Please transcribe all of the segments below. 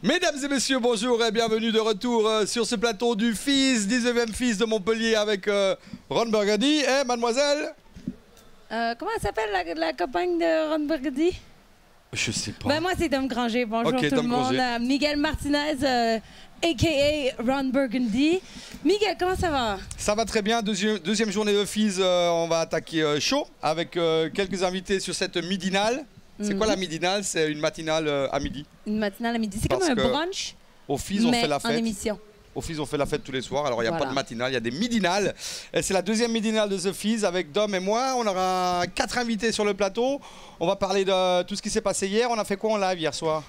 Mesdames et messieurs, bonjour et bienvenue de retour sur ce plateau du FIS, 19e FIS de Montpellier avec Ron Burgundy et mademoiselle. Comment elle s'appelle la compagne de Ron Burgundy? Je sais pas. Ben moi c'est Dom Granger, bonjour Ok, tout le Dom monde. Granger. Miguel Martinez, a.k.a. Ron Burgundy. Miguel, comment ça va? Ça va très bien, deuxième journée de FIS, on va attaquer chaud avec quelques invités sur cette midinale. C'est quoi la midinale? C'est une matinale à midi. Une matinale à midi, c'est comme Parce un que brunch, Au FIS, on mais fait la en fête. émission. Au FIS, on fait la fête tous les soirs. Alors, il n'y a Voilà. pas de matinale, il y a des midinales. Et c'est la deuxième midinale de The FIS avec Dom et moi. On aura 4 invités sur le plateau. On va parler de tout ce qui s'est passé hier. On a fait quoi en live hier soir?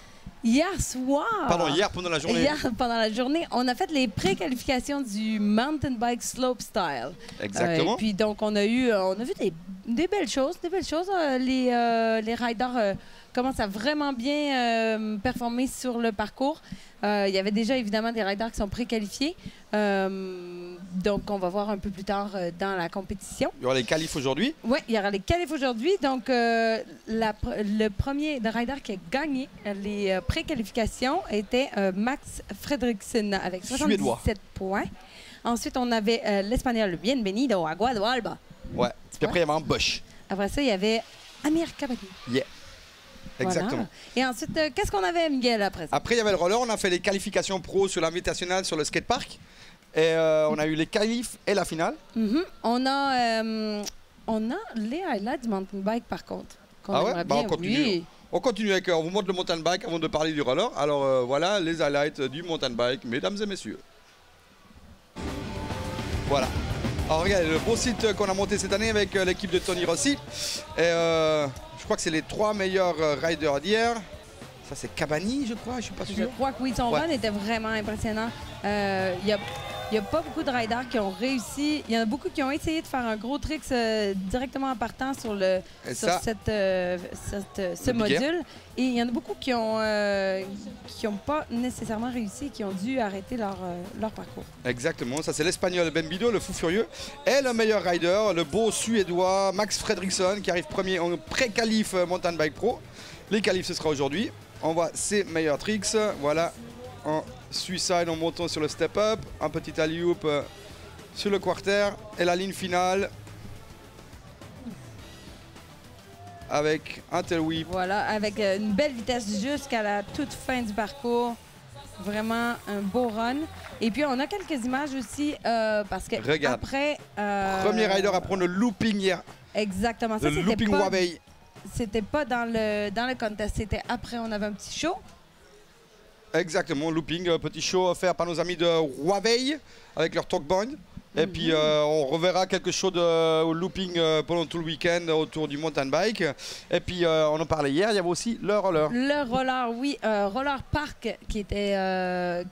Hier soir. Pardon, hier pendant la journée. Hier, pendant la journée, on a fait les préqualifications du Mountain Bike Slopestyle. Exactement. Et puis donc on a vu des belles choses, les riders commencent à vraiment bien performer sur le parcours. Il y avait déjà évidemment des riders qui sont préqualifiés. Donc on va voir un peu plus tard dans la compétition. Il y aura les qualifs aujourd'hui. Oui, il y aura les qualifs aujourd'hui. Donc, le premier rider qui a gagné les préqualifications était Max Fredriksson avec 77 points. Ensuite, on avait l'Espagnol Bienvenido Agua de Alba. Ouais. Puis après, il y avait un Bosch. Après ça, il y avait Amir Kabani. Yeah. Exactement. Voilà. Et ensuite, qu'est-ce qu'on avait, Miguel, après ça? Après, il y avait le roller. On a fait les qualifications pro sur l'invitationnel sur le skatepark. Et on a eu les qualifs et la finale. On a les highlights du mountain bike, par contre. Ah ouais? Aimerait Bah, bien, on continue. oui. On continue avec, on vous montre le mountain bike avant de parler du roller. Alors voilà les highlights du mountain bike, mesdames et messieurs. Voilà. Alors regardez, le beau site qu'on a monté cette année avec l'équipe de Tony Rossi. Et je crois que c'est les 3 meilleurs riders d'hier. Ça c'est Cabani, je crois, je suis pas Je sûr. crois que oui, son Ouais. run était vraiment impressionnant. Il n'y a pas beaucoup de riders qui ont réussi. Il y en a beaucoup qui ont essayé de faire un gros trick directement en partant sur, ce module. Et il y en a beaucoup qui ont pas nécessairement réussi, qui ont dû arrêter leur parcours. Exactement, ça c'est l'Espagnol Benbido, le fou furieux. Et le meilleur rider, le beau Suédois Max Fredriksson qui arrive premier en pré-qualif Mountain Bike Pro. Les qualifs ce sera aujourd'hui. On voit ses meilleurs tricks. Voilà, en suicide en montant sur le step-up, un petit alley-oop sur le quarter et la ligne finale avec un tail whip. Voilà, avec une belle vitesse jusqu'à la toute fin du parcours. Vraiment un beau run. Et puis, on a quelques images aussi parce que Regarde. après... Premier rider à prendre le looping hier. Exactement. Ça, Le looping Huawei. c'était pas dans le contest. C'était après, on avait un petit show. Exactement, looping, petit show offert par nos amis de Huawei avec leur talkband. Et puis on reverra quelque chose de looping pendant tout le week-end autour du mountain bike. Et puis on en parlait hier, il y avait aussi le roller. Le roller, oui, roller park qui était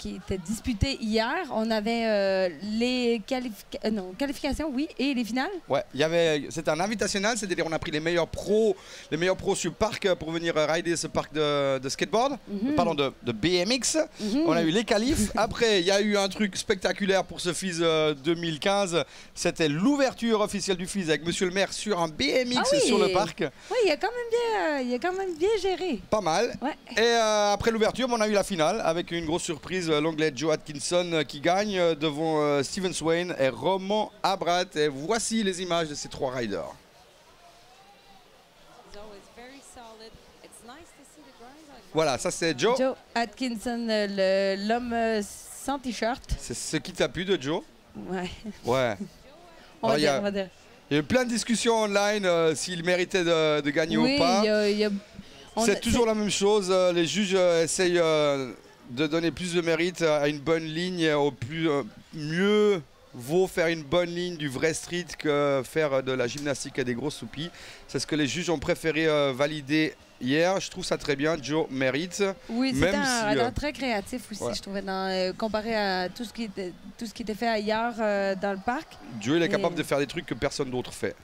disputé hier. On avait les qualifications, oui, et les finales. Ouais, c'était un invitationnel, c'est-à-dire on a pris les meilleurs pros sur parc pour venir rider ce parc de skateboard, pardon, de BMX. On a eu les qualifs. Après, il y a eu un truc spectaculaire pour ce FIS 2015. C'était l'ouverture officielle du FIS avec Monsieur le maire sur un BMX sur le parc. Oui, il a quand même bien géré. Pas mal. Ouais. Et après l'ouverture, on a eu la finale avec une grosse surprise, l'anglais Joe Atkinson qui gagne devant Steven Swain et Roman Abrat. Et voici les images de ces 3 riders. Voilà, ça c'est Joe. Joe Atkinson, l'homme sans t-shirt. C'est ce qui t'a plu de Joe? Ouais. Ouais. On va Alors, dire, on va dire. Il y a eu plein de discussions online s'il méritait de gagner Oui, ou pas. C'est toujours c'est- la même chose. Les juges essayent de donner plus de mérite à une bonne ligne. Mieux vaut faire une bonne ligne du vrai street que faire de la gymnastique et des grosses soupies. C'est ce que les juges ont préféré valider hier. Je trouve ça très bien. Joe mérite. Oui, c'était même un si, rider très créatif aussi, ouais. je trouvais, comparé à tout ce qui était fait ailleurs dans le parc. Joe il est Et- capable de faire des trucs que personne d'autre fait.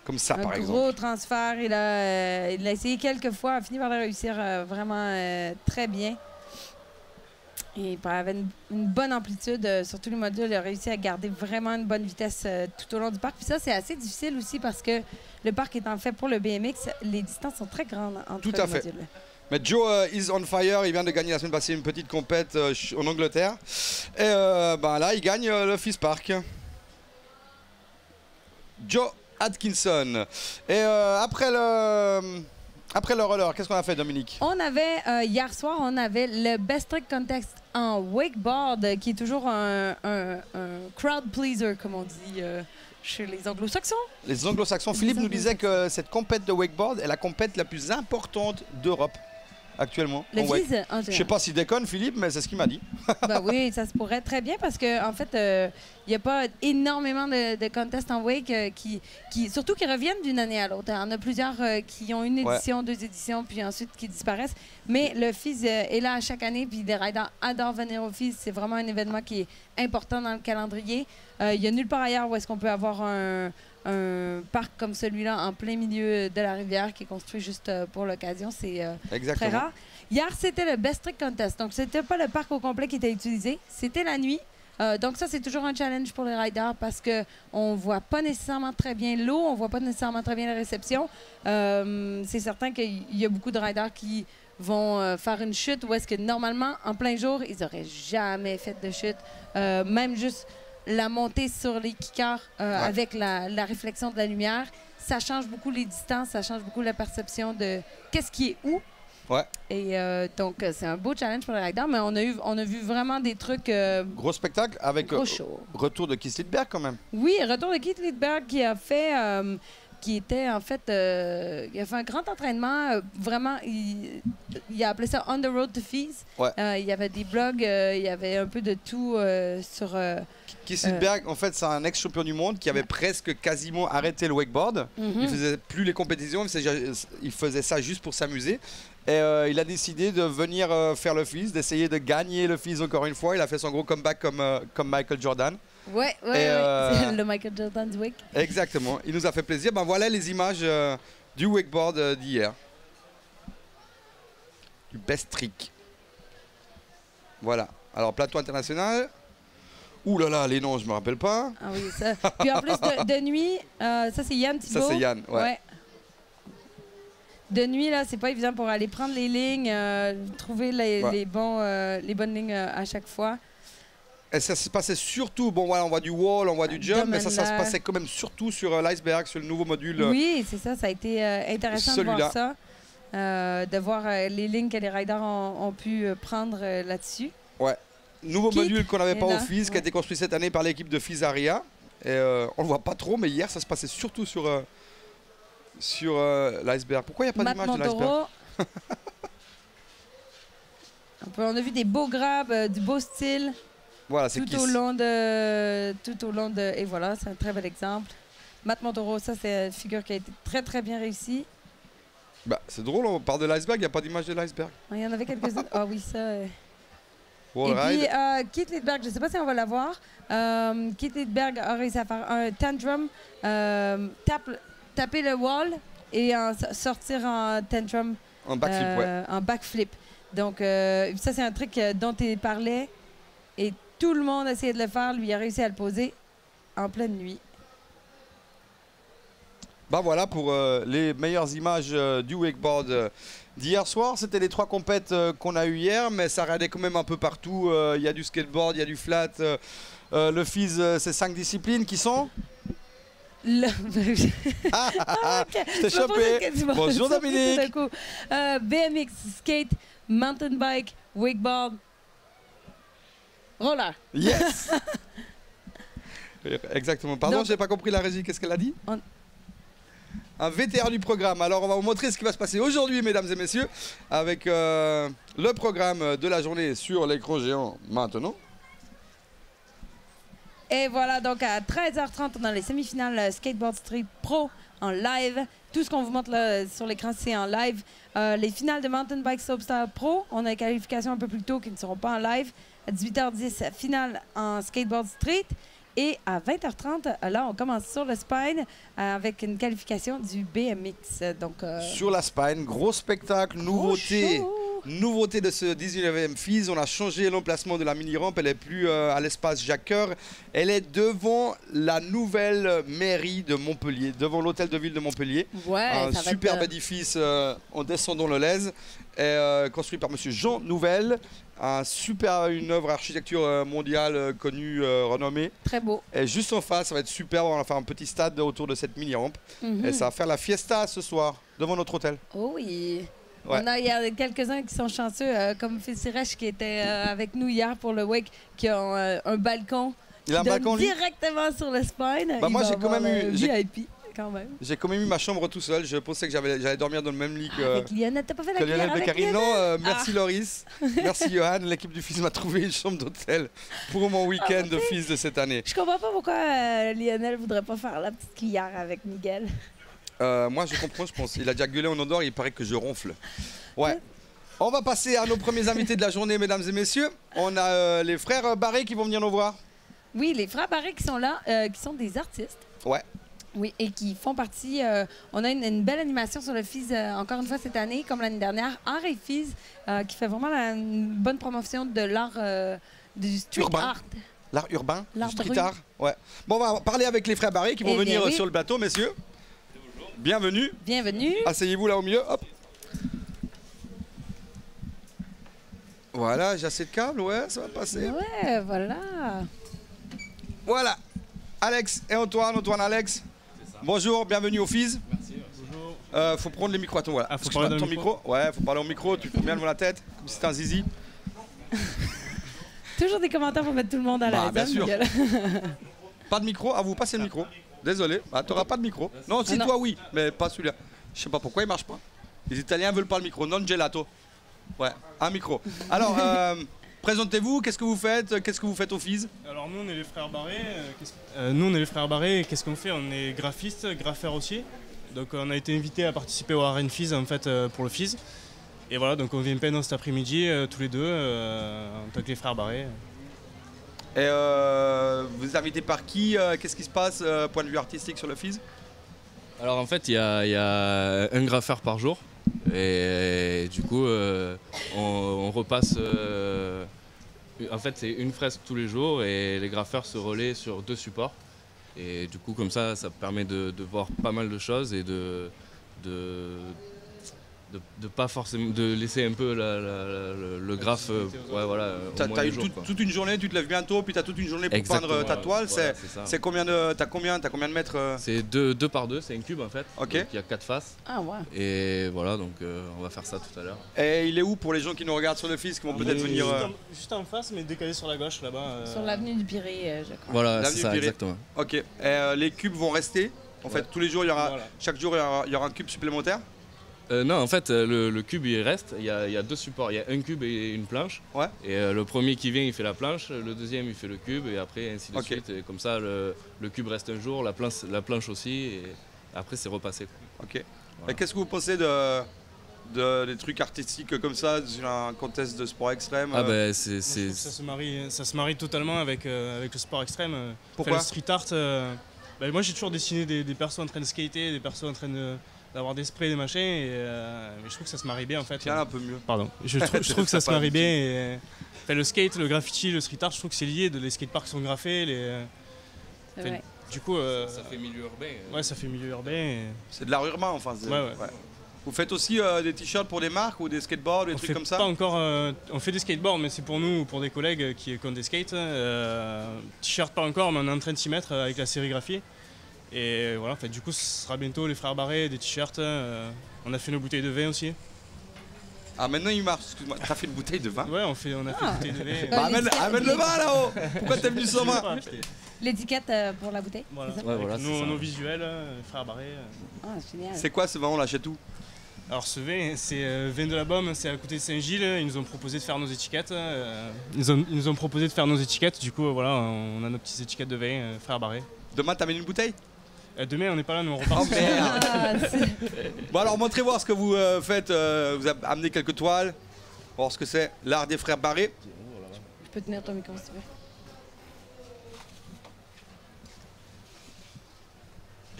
Comme ça, Un par gros exemple. transfert, il a essayé quelques fois, a fini par le réussir vraiment très bien. Il avait une bonne amplitude sur tous les modules. Il a réussi à garder vraiment une bonne vitesse tout au long du parc. Puis ça, c'est assez difficile aussi parce que le parc étant fait pour le BMX, les distances sont très grandes entre Tout à les fait. modules. Mais Joe is on fire, il vient de gagner la semaine passée une petite compète en Angleterre. Et là, il gagne le FIS Park. Joe Atkinson. Et après le roller, qu'est-ce qu'on a fait, Dominique? On avait, hier soir, on avait le Best Trick Contest en wakeboard, qui est toujours un crowd pleaser, comme on dit chez les anglo-saxons. Les anglo-saxons. Philippe nous disait que cette compète de wakeboard est la compète la plus importante d'Europe actuellement. Le FIS, Je ne sais pas si déconne, Philippe, mais c'est ce qu'il m'a dit. Ben oui, ça se pourrait très bien parce qu'en en fait, il n'y a pas énormément de contests en wake surtout qui reviennent d'une année à l'autre. Il y en a plusieurs qui ont une édition, deux éditions, puis ensuite qui disparaissent. Mais le FIS est là à chaque année, puis les riders adorent venir au FIS. C'est vraiment un événement qui est important dans le calendrier. Il n'y a nulle part ailleurs où est-ce qu'on peut avoir un parc comme celui-là en plein milieu de la rivière qui est construit juste pour l'occasion. C'est très rare. Hier, c'était le Best Trick Contest. Donc, c'était pas le parc au complet qui était utilisé. C'était la nuit. Donc, ça, c'est toujours un challenge pour les riders parce qu'on ne voit pas nécessairement très bien l'eau, on ne voit pas nécessairement très bien la réception. C'est certain qu'il y a beaucoup de riders qui vont faire une chute où est-ce que normalement, en plein jour, ils n'auraient jamais fait de chute. Même juste la montée sur les kickers avec la réflexion de la lumière, ça change beaucoup les distances, ça change beaucoup la perception de qu'est-ce qui est où. Ouais. Et donc, c'est un beau challenge pour les riders, mais on a vu vraiment des trucs... gros spectacle avec retour de Keith Lidberg quand même. Oui, retour de Keith Lidberg qui a fait... qui était en fait... il a fait un grand entraînement. Vraiment, il a appelé ça On the Road to FIS. Ouais. Il y avait des blogs, il y avait un peu de tout sur... Keith Lidberg, en fait, c'est un ex-champion du monde qui avait presque quasiment arrêté le wakeboard. Il faisait plus les compétitions, il faisait ça juste pour s'amuser. Et il a décidé de venir faire le FIS, d'essayer de gagner le FIS encore une fois. Il a fait son gros comeback comme Michael Jordan. Ouais. C'est le Michael Jordan du wake. Exactement. Il nous a fait plaisir. Ben voilà les images du wakeboard d'hier. Du Best Trick. Voilà. Alors, plateau international. Ouh là là, les noms, je me rappelle pas. Ah oui, ça. Puis en plus, de nuit, ça c'est Yann Thibault. Ça c'est Yann, ouais. De nuit, là, c'est pas évident pour aller prendre les lignes, trouver les bonnes lignes à chaque fois. Et ça se passait surtout, bon voilà, on voit du wall, on voit du jump, mais ça se passait quand même surtout sur l'iceberg, sur le nouveau module. Oui, c'est ça, ça a été intéressant de voir ça, de voir les lignes que les riders ont pu prendre là-dessus. Ouais. Nouveau module qu'on n'avait pas au FIS, qui a été construit cette année par l'équipe de FIS Aria. Et on le voit pas trop, mais hier, ça se passait surtout sur l'iceberg. Pourquoi il n'y a pas d'image de l'iceberg? On a vu des beaux grabs, du beau style. Voilà, c'est tout au long de... Et voilà, c'est un très bel exemple. Matt Montoro, ça, c'est une figure qui a été très, très bien réussie. Bah, c'est drôle, on parle de l'iceberg, il n'y a pas d'image de l'iceberg. Il y en avait quelques-uns. Ah oui, ça... Et puis, Keith Lidberg, je ne sais pas si on va la voir. Keith Lidberg a réussi à faire un tantrum, taper le wall et sortir en tantrum. En backflip, en backflip. Donc, ça, c'est un truc dont il parlait. Et tout le monde essayait de le faire. Lui, il a réussi à le poser en pleine nuit. Bah voilà pour les meilleures images du wakeboard d'hier soir. C'était les 3 compètes qu'on a eu hier, mais ça radait quand même un peu partout. Il y a du skateboard, il y a du flat. Le FIS, c'est 5 disciplines qui sont... Je t'ai chopé. Bonjour Dominique. BMX, skate, mountain bike, wakeboard, roller. Yes. Exactement. Pardon, j'ai pas compris la régie. Qu'est-ce qu'elle a dit? Un VTR du programme. Alors, on va vous montrer ce qui va se passer aujourd'hui, mesdames et messieurs, avec le programme de la journée sur l'écran géant maintenant. Et voilà, donc à 13h30, on a les semi-finales Skateboard Street Pro en live. Tout ce qu'on vous montre là, sur l'écran, c'est en live. Les finales de Mountain Bike Slopestyle Pro, on a les qualifications un peu plus tôt qui ne seront pas en live. À 18h10, finale en Skateboard Street. Et à 20h30, là, on commence sur le Spine avec une qualification du BMX. Donc, sur la Spine, gros spectacle, nouveauté. Nouveauté de ce 19e FIS, on a changé l'emplacement de la mini-rampe. Elle est plus à l'espace Jacques-Cœur. Elle est devant la nouvelle mairie de Montpellier, devant l'hôtel de ville de Montpellier. Ouais, Un ça va superbe être... édifice en descendant le Lez, construit par monsieur Jean Nouvel. Une œuvre architecture mondiale connue, renommée. Très beau. Et juste en face, ça va être superbe. On va faire un petit stade autour de cette mini-rampe. Et ça va faire la fiesta ce soir, devant notre hôtel. Oh oui. Ouais. Il y a quelques-uns qui sont chanceux, comme Fessiresh qui était avec nous hier pour le wake, qui ont un balcon Il a un qui donne balcon, lui? directement sur le spine. Bah, Il moi, va j'ai quand avoir même le eu- VIP, quand même. J'ai quand même eu ma chambre tout seul. Je pensais que j'allais dormir dans le même lit Avec Lionel, t'as pas fait la que cuillère Lionel avec Beccarin. Lionel? Non, merci Loris. Merci Johan. L'équipe du FIS m'a trouvé une chambre d'hôtel pour mon week-end de FIS de cette année. Je comprends pas pourquoi Lionel voudrait pas faire la petite cuillère avec Miguel. Moi, je comprends, je pense. Il a déjà gueulé en Andorre, il paraît que je ronfle. Ouais. On va passer à nos premiers invités de la journée, mesdames et messieurs. On a les frères Barré qui vont venir nous voir. Oui, les frères Barré qui sont là, qui sont des artistes. Ouais. Oui, et qui font partie. On a une belle animation sur le FIS, encore une fois cette année, comme l'année dernière, Art et FIS, qui fait vraiment une bonne promotion de l'art du street Urbain. art. L'art urbain, L'art du de street rue. art. Ouais. Bon, on va parler avec les frères Barré qui vont Eh bien, venir oui. sur le plateau, messieurs. Bienvenue. Bienvenue. Asseyez-vous là au milieu. Hop. Voilà, j'ai assez de câbles, ouais, ça va passer. Ouais, voilà. Voilà. Alex et Antoine, Alex. Bonjour, bienvenue au FIS. Merci. Bonjour. Faut prendre les micros à ton voilà. Ah, faut Excuse-moi, parler dans ton le micro. Ouais, faut parler au micro, tu prends bien devant la tête, comme si c'était un zizi. Toujours des commentaires pour mettre tout le monde à Bah, l'aise. bien hein, sûr. Miguel? Pas de micro, à vous passer le micro. Désolé, bah, t'auras pas de micro. Non, si non. toi oui, mais pas celui-là. Je sais pas pourquoi il marche pas. Les Italiens veulent pas le micro, non gelato. Ouais, un micro. Alors, présentez-vous, qu'est-ce que vous faites au FIS? Alors nous on est les frères Barré. Nous on est les frères Barré. Et qu'est-ce qu'on fait? On est graphistes, graffeurs aussi. Donc on a été invités à participer au Arène FIS en fait pour le FIS. Et voilà, donc on vient peindre cet après-midi tous les deux en tant que les frères Barré. Et vous êtes invité par qui? Qu'est-ce qui se passe point de vue artistique sur le FIS? Alors en fait, il y a un graffeur par jour et du coup, on repasse. En fait, c'est une fresque tous les jours et les graffeurs se relaient sur 2 supports. Et du coup, comme ça permet de voir pas mal de choses et de pas forcément de laisser un peu le graphe ouais, voilà, au T'as moins eu les jours, quoi. toute une journée, tu te lèves bientôt, puis t'as toute une journée pour Exactement, peindre ta toile. voilà, c'est ça. C'est combien de, t'as combien de mètres C'est 2 par 2, c'est un cube en fait. Ok. Donc, il y a 4 faces. Ah, ouais. Et voilà, donc on va faire ça tout à l'heure. Et il est où pour les gens qui nous regardent sur le FIS qui vont peut-être venir Juste en face, mais décalé sur la gauche là-bas. Sur l'avenue du Pirée, je crois. Voilà, L'avenue c'est ça, Pirée. exactement. Ok. Et, les cubes vont rester. En fait, tous les jours, il y aura, Voilà. chaque jour, il y aura un cube supplémentaire. Non, en fait, le cube il reste. Il y a 2 supports. Il y a un cube et une planche. Ouais. Et le premier qui vient, il fait la planche. Le deuxième, il fait le cube. Et après, ainsi de Ok. suite. Et comme ça, le cube reste un jour, la planche aussi. Et après, c'est repassé, quoi. Ok. Voilà. Et qu'est-ce que vous pensez des trucs artistiques comme ça, sur un contest de sport extrême Ah ben, Moi, je trouve que ça se marie totalement avec le sport extrême. Pourquoi Le street art. Moi j'ai toujours dessiné des persos en train de skater, des persos en train d'avoir des sprays, des machins. Mais je trouve que ça se marie bien en fait. Tiens un peu mieux. Pardon. Je trouve que ça se pas marie bien. Le skate, le graffiti, le street art, je trouve que c'est lié. Les skateparks sont graffés. C'est vrai. Du coup, Ça fait milieu urbain. ouais, ça fait milieu urbain. et- C'est de l'art urbain, enfin. Ouais. Vous faites aussi des t-shirts pour des marques ou des skateboards, des On trucs fait comme ça? pas encore. On fait des skateboards, mais c'est pour nous ou pour des collègues qui ont des skates. T-shirt pas encore, mais on est en train de s'y mettre avec la sérigraphie. Et voilà, en fait, du coup, ce sera bientôt les frères Barré, des t-shirts. On a fait nos bouteilles de vin aussi. Ah, maintenant il marche, excuse-moi. T'as fait une bouteille de vin? Ouais, on a fait des bouteilles de vin. Bah, l'étiquette- amène le vin là-haut! Pourquoi t'es venu sans vin? L'étiquette pour la bouteille. Voilà. c'est ça? Ouais, voilà, Avec c'est ça. nos visuels, les frères Barré. Ah, génial. C'est quoi ce vin? On l'achète où? Alors ce vin, c'est vin de la Baume, c'est à côté de Saint-Gilles. Ils nous ont proposé de faire nos étiquettes. Ils nous ont proposé de faire nos étiquettes. Du coup, voilà, on a nos petites étiquettes de vin, frères Barré. Demain t'amènes une bouteille? Demain, on n'est pas là, nous on repart. Oh merde! Ah, c'est- Bon alors montrez-moi ce que vous faites. Vous avez amené quelques toiles. On va voir ce que c'est. L'art des frères Barré. Je peux tenir ton micro si tu veux.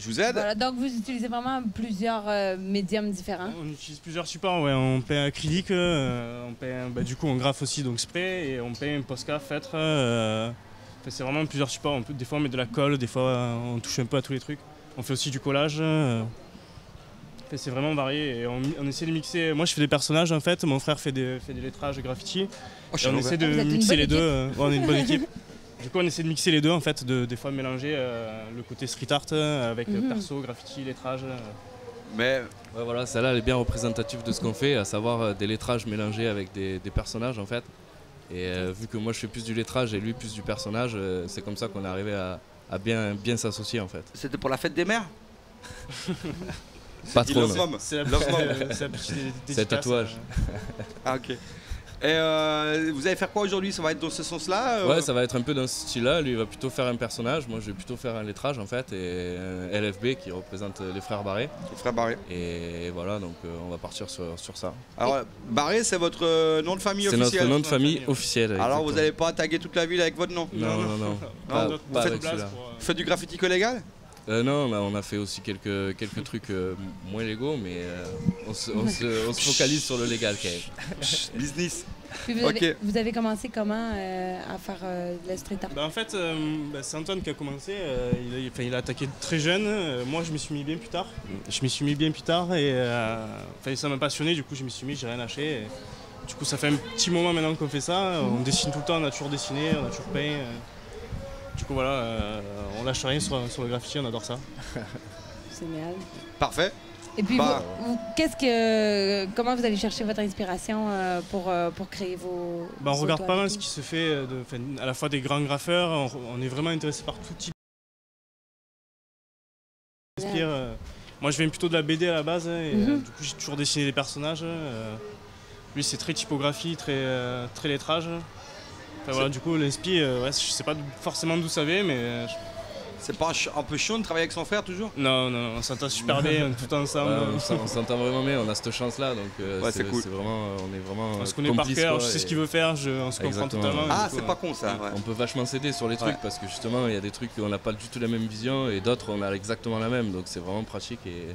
Je vous aide. Voilà, donc vous utilisez vraiment plusieurs médiums différents. On utilise plusieurs supports, ouais. On peint acrylique, on peint, du coup on graffe aussi, donc spray, et on peint Posca, feutre. C'est vraiment plusieurs supports. Des fois on met de la colle, des fois on touche un peu à tous les trucs. On fait aussi du collage. C'est vraiment varié et on essaie de mixer. Moi je fais des personnages en fait, mon frère fait des lettrages graphitti. Oh, Et on essaie de Vous êtes une mixer bonne les deux. équipe. On est une bonne équipe. Du coup on essaie de mixer les deux en fait, des fois mélanger le côté street art avec perso, graffiti, lettrage. Mais Ouais, voilà, celle-là elle est bien représentative de ce qu'on fait, à savoir des lettrages mélangés avec des personnages en fait. Et vu que moi je fais plus du lettrage et lui plus du personnage, c'est comme ça qu'on est arrivé à bien s'associer en fait. c'était pour la fête des mères. Pas Il trop, love non. mom. C'est la Love mom. petite C'est un tatouage. Ah ok. Et vous allez faire quoi aujourd'hui? Ça va être dans ce sens-là Ouais, ça va être un peu dans ce style-là. Lui, il va plutôt faire un personnage. Moi, je vais plutôt faire un lettrage, en fait, et un LFB qui représente les frères Barré. Les frères Barré. Et voilà, donc on va partir sur ça. Alors, Barré, c'est votre nom de famille C'est officiel? notre nom de famille officiel. Alors, vous exactement. n'allez pas taguer toute la ville avec votre nom? Non. Pas, Non, pas vous avec celui-là. Vous faites du graffiti illégal? Non, on a fait aussi quelques trucs moins légaux, mais on se focalise sur le légal quand même. Business. Puis Ok. vous avez commencé comment à faire de la street art? En fait, c'est Antoine qui a commencé. Il a attaqué très jeune. Moi, je m'y suis mis bien plus tard. Et ça m'a passionné. Du coup, je m'y suis mis, j'ai rien lâché. Et du coup, ça fait un petit moment maintenant qu'on fait ça. On dessine tout le temps. On a toujours dessiné, on a toujours peint. Du coup, voilà, on lâche rien sur le graffiti. On adore ça. Génial. Parfait. Et puis, Bah. comment vous allez chercher votre inspiration pour créer vos On regarde autos pas mal avec ce nous? qui se fait, à la fois des grands graffeurs. On est vraiment intéressé par tout type. Moi, je viens plutôt de la BD à la base, et du coup, j'ai toujours dessiné des personnages. Lui, c'est très typographie, très lettrage. Enfin, voilà, du coup, l'inspi, je sais pas forcément d'où ça vient, mais C'est pas un peu chiant de travailler avec son frère toujours? non, on s'entend super bien, on est tout ensemble. Ouais, on s'entend vraiment bien, on a cette chance-là, donc c'est cool. on est vraiment On se connaît par complices, cœur, quoi, je sais et ce qu'il veut faire, on se comprend Exactement. totalement. Ah, du coup, c'est pas con ça. Ouais. On peut vachement s'aider sur les trucs parce que justement il y a des trucs où on n'a pas du tout la même vision et d'autres on a exactement la même, donc c'est vraiment pratique et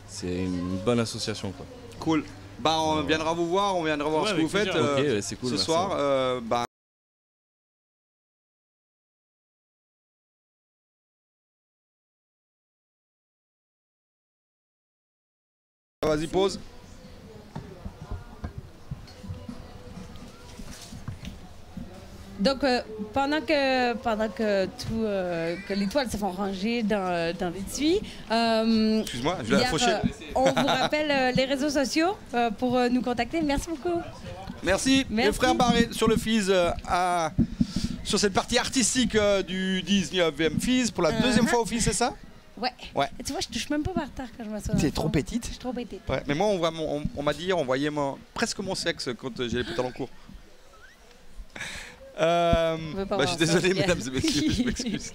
c'est une bonne association quoi. Cool. Bah, on viendra vous voir, on viendra voir Ouais, ce que vous avec faites plaisir. Ok, ouais, c'est cool. ce merci. soir. Bah, vas-y, pause. Donc, pendant que les toiles se font ranger dans l'étui, Excuse-moi, je vais la hier, faucher. on vous rappelle les réseaux sociaux pour nous contacter. Merci beaucoup. Merci, les Merci. frères Barré sur le FIS, sur cette partie artistique du 19e FIS, pour la deuxième fois au FIS, c'est ça? Ouais. Ouais. Et tu vois, je touche même pas par terre quand je m'assois. dans T'es le trop fond. petite. Je suis trop petite. Ouais, mais moi, on m'a dit, on voyait presque mon sexe quand j'ai les pantalons courts. veut pas Je voir suis désolé, ça. mesdames et messieurs, je m'excuse.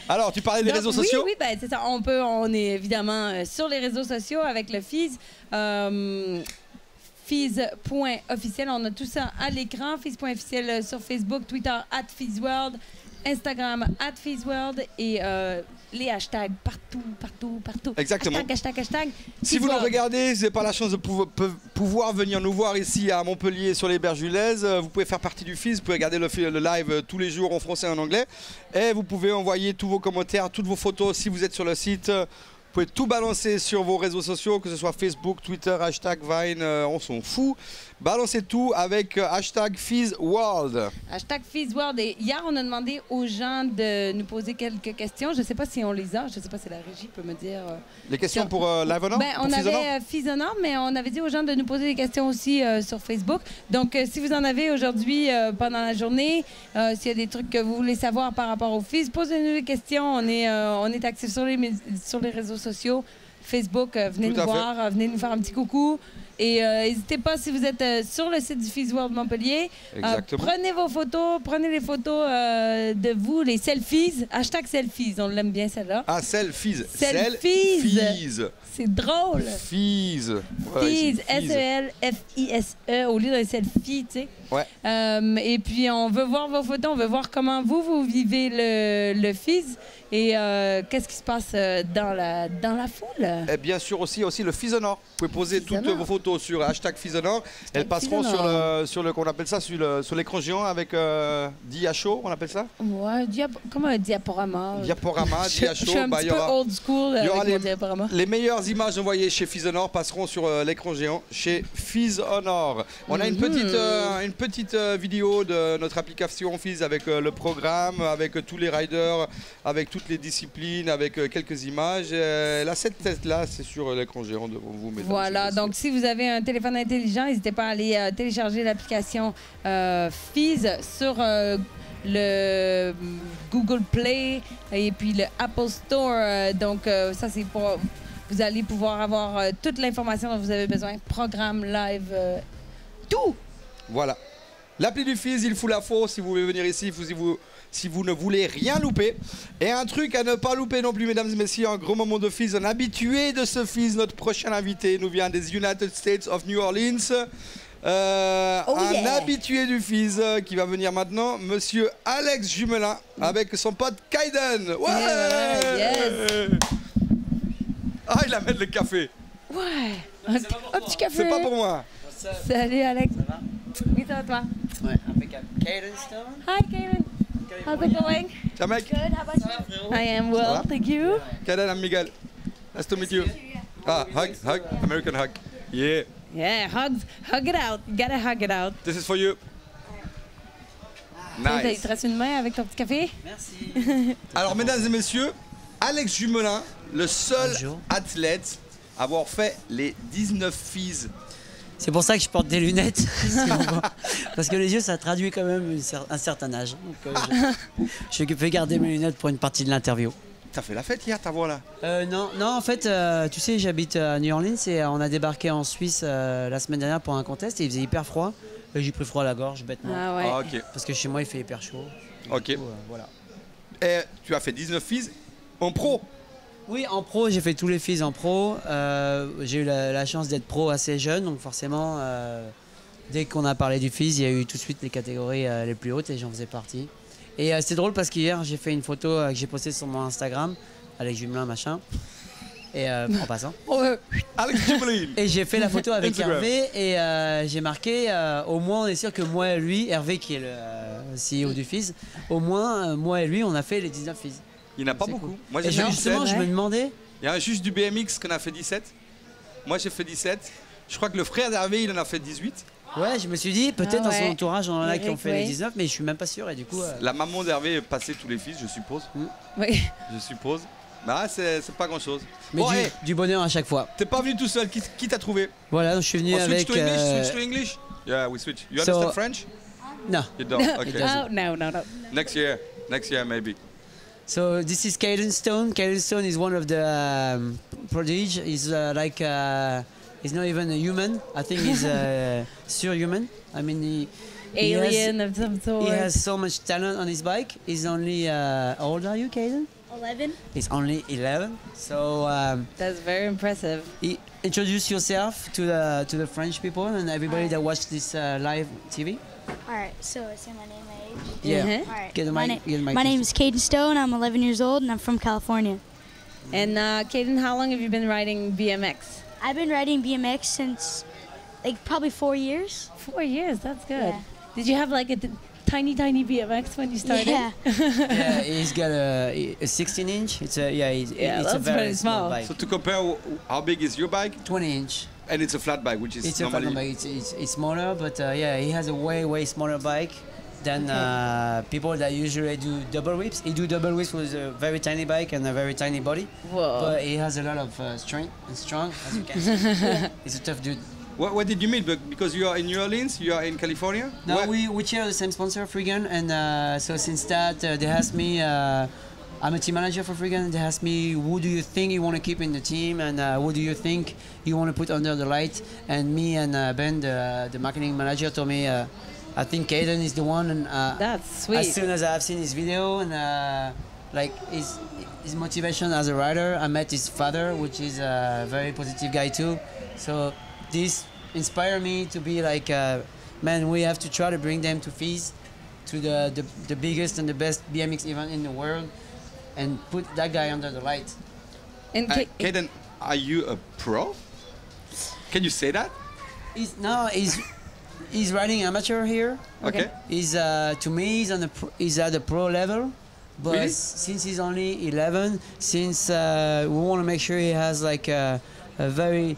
Alors, tu parlais des Donc, réseaux sociaux? Oui, ben, c'est ça. On est évidemment sur les réseaux sociaux avec le FIS. FIS.officiel, on a tout ça à l'écran. FIS.officiel sur Facebook, Twitter, @FISWorld, Instagram, @FISWorld et les hashtags partout. Exactement. Hashtag. Si vous le FISWorld. regardez, vous n'avez pas la chance de pouvoir venir nous voir ici à Montpellier sur les Bergulaises, vous pouvez faire partie du FIS, vous pouvez regarder le live tous les jours en français et en anglais. Et vous pouvez envoyer tous vos commentaires, toutes vos photos si vous êtes sur le site. Vous pouvez tout balancer sur vos réseaux sociaux, que ce soit Facebook, Twitter, hashtag Vine, on s'en fout. Balancez tout avec hashtag FISWorld. Hashtag FISWorld. Et hier, on a demandé aux gens de nous poser quelques questions. Je ne sais pas si on les a. Je ne sais pas si la régie peut me dire. Les questions pour Live Honor? Ben, on pour Fils Honor? avait FIS Honor, mais on avait dit aux gens de nous poser des questions aussi sur Facebook. Donc, si vous en avez aujourd'hui pendant la journée, s'il y a des trucs que vous voulez savoir par rapport au FIS, posez-nous des questions. On est actifs sur les réseaux sociaux. Facebook, venez Tout nous à fait. voir, venez nous faire un petit coucou. Et n'hésitez pas, si vous êtes sur le site du FIS World Montpellier, Exactement. prenez vos photos, prenez les photos de vous, les selfies. Hashtag selfies, on l'aime bien celle-là. Ah, Selfies. Selfies. C'est drôle. FIS. Ouais, FIS, c'est FIS. S-E-L-F-I-S-E, au lieu d'un selfie, tu sais. Ouais. Et puis, on veut voir vos photos, on veut voir comment vous vivez le Fizz et qu'est-ce qui se passe dans la foule. Et bien sûr aussi le Fizz-Honor. Vous pouvez poser toutes Fizz-Honor. vos photos sur #Fizz-Honor. Elles passeront sur le qu'on appelle ça sur l'écran géant avec DHO, on appelle ça. Ouais, comme un diaporama. Diaporama, Je suis DHO. un petit peu old school il y aura avec mon diaporama. les meilleures images envoyées chez Fizz-Honor passeront sur l'écran géant chez Fizz-Honor. On a une petite vidéo de notre application Fizz avec le programme, avec tous les riders, avec toutes les disciplines, avec quelques images. Là, cette tête-là, c'est sur l'écran géant devant vous. Mesdames Voilà, et messieurs. donc si vous avez un téléphone intelligent, n'hésitez pas à aller télécharger l'application Fizz sur le Google Play et puis le Apple Store. Donc ça, c'est pour... Vous allez pouvoir avoir toute l'information dont vous avez besoin. Programme, live, tout. Voilà. L'appli du Fizz, il fout la faux si vous voulez venir ici, si vous ne voulez rien louper. Et un truc à ne pas louper non plus, mesdames et messieurs, un gros moment de Fizz, un habitué de ce Fizz, notre prochain invité nous vient des United States of New Orleans. Un habitué du Fizz qui va venir maintenant, monsieur Alex Jumelin, avec son pote Kaiden. Ouais, Yes. Ah, il amène le café. Ouais. Un petit café. C'est pas pour moi. Salut Alex. Ça va? Oui, ça va toi? Ouais, impeccable. Kaiden Stone? Hi, Kaden. How's it going? Tiens, mec. Good. How about you? I am well, va? thank you. Kaiden, I'm Miguel. Nice to meet you. Ah, hug, American hug. Yeah. Yeah, hug it out. You gotta hug it out. This is for you. Il Nice. te reste une main avec ton petit café? Merci. Alors, mesdames et messieurs, Alex Jumelin, le seul Bonjour. athlète à avoir fait les 19 Fizz. C'est pour ça que je porte des lunettes. Parce que les yeux, ça traduit quand même un certain âge. Donc, je vais garder mes lunettes pour une partie de l'interview. T'as fait la fête hier, ta voix là? Non, en fait, tu sais, j'habite à New Orleans et on a débarqué en Suisse la semaine dernière pour un contest et il faisait hyper froid. Et j'ai pris froid à la gorge, bêtement. Ah ouais. Ah, ok. Parce que chez moi, il fait hyper chaud. Ok. Du coup, voilà. Et tu as fait 19 Fizz en pro. Oui, en pro, j'ai fait tous les Fizz en pro. J'ai eu la chance d'être pro assez jeune, donc forcément, dès qu'on a parlé du Fizz, il y a eu tout de suite les catégories les plus hautes et j'en faisais partie. Et c'est drôle parce qu'hier, j'ai fait une photo que j'ai postée sur mon Instagram, avec Jumelin, machin, et en passant. Alex Jumelin. Et j'ai fait la photo avec Instagram. Hervé et j'ai marqué, au moins on est sûr que moi et lui, Hervé qui est le CEO du Fizz, au moins moi et lui, on a fait les 19 Fizz. Il n'y en a pas C'est beaucoup. cool. Moi, Et j'ai fait justement, 17. je me demandais... Il y a juste du BMX qu'on a fait 17. Moi, j'ai fait 17. Je crois que le frère d'Hervé, il en a fait 18. Ouais, je me suis dit, peut-être Ah dans son ouais. entourage, on en a qui ont Eric, fait les ouais. 19, mais je suis même pas sûr et du coup... La maman d'Hervé est passée tous les Fizz, je suppose. Oui. Je suppose. Bah, c'est pas grand chose. Mais Bon, hey, du bonheur à chaque fois. t'es pas venu tout seul. Qui t'a trouvé? Voilà, donc je suis venu On switch avec... to English? Switch to English? Yeah, we switch. You So- understand French? No. You don't. Okay. Oh, no. Next year maybe. So this is Kaiden Stone. Kaiden Stone is one of the prodigy. He's he's not even a human. I think he's surhuman. I mean, he Alien has, of some sort. he has so much talent on his bike. He's only how old are you, Kaiden? 11. He's only 11. So That's very impressive. introduce yourself to the French people and everybody that watch this live TV. Alright, so say my name, my age. Yeah. Uh-huh. Alright. Get the my, mic- get the mic my close. name is Caden Stone. I'm 11 years old and I'm from California. And Kaden, how long have you been riding BMX? I've been riding BMX since like probably 4 years. 4 years, that's good. Yeah. Did you have like a tiny BMX when you started? Yeah. Yeah, he's got a 16-inch. It's a it's that's a very very small small. bike. So to compare, how big is your bike? 20-inch. And it's a flat bike, which is It's a normally... flat bike. It's smaller, but yeah, he has a way smaller bike than people that usually do double whips. He do double whips with a very tiny bike and a very tiny body, Whoa. but he has a lot of strength and strong, as you can see. He's a tough dude. What did you meet? Because you are in New Orleans, you are in California? No, Where- we share the same sponsor, Freegan, and so since that they asked me. I'm a team manager for Freegan. They asked me, who do you think you want to keep in the team, and who do you think you want to put under the light? And me and Ben, the marketing manager, told me, I think Kaiden is the one. And That's sweet. as soon as I've seen his video and like his motivation as a rider, I met his father, which is a very positive guy too. So this inspired me to be like man, we have to try to bring them to Fizz, to the biggest and the best BMX event in the world, and put that guy under the light. And Caden, are you a pro? Can you say that? He's riding amateur here. Okay. He's to me he's at the pro level, but Really? since he's only 11, since we want to make sure he has like a very